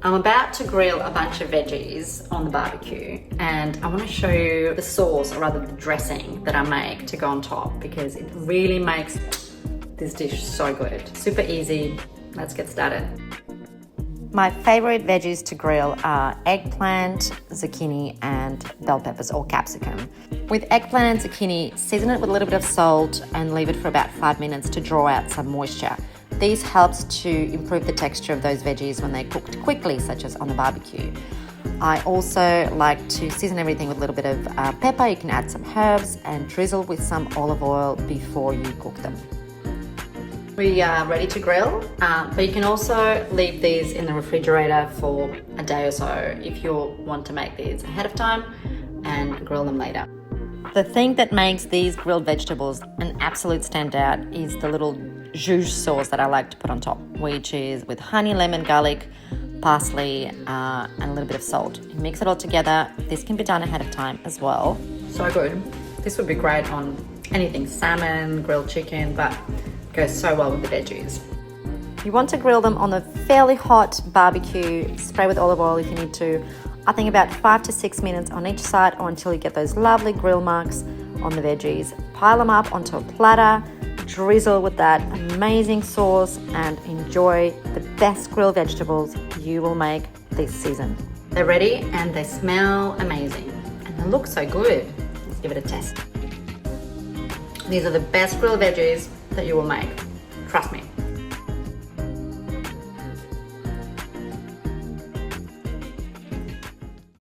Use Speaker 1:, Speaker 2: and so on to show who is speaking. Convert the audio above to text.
Speaker 1: I'm about to grill a bunch of veggies on the barbecue, and I want to show you the sauce, or rather the dressing that I make to go on top, because it really makes this dish so good. Super easy. Let's get started. My favorite veggies to grill are eggplant, zucchini, and bell peppers or capsicum. With eggplant and zucchini, season it with a little bit of salt and leave it for about 5 minutes to draw out some moisture. This helps to improve the texture of those veggies when they're cooked quickly, such as on the barbecue. I also like to season everything with a little bit of pepper. You can add some herbs and drizzle with some olive oil before you cook them. We are ready to grill, but you can also leave these in the refrigerator for a day or so if you want to make these ahead of time and grill them later. The thing that makes these grilled vegetables an absolute standout is the little zhuzh sauce that I like to put on top, which is with honey, lemon, garlic, parsley, and a little bit of salt. You mix it all together. This can be done ahead of time as well. So good. This would be great on anything, salmon, grilled chicken, but goes so well with the veggies. You want to grill them on a fairly hot barbecue. Spray with olive oil if you need to. I think about 5 to 6 minutes on each side, or until you get those lovely grill marks on the veggies. Pile them up onto a platter, drizzle with that amazing sauce, and enjoy the best grilled vegetables you will make this season. They're ready and they smell amazing and they look so good. Let's give it a test. These are the best grilled veggies that you will make. Trust me.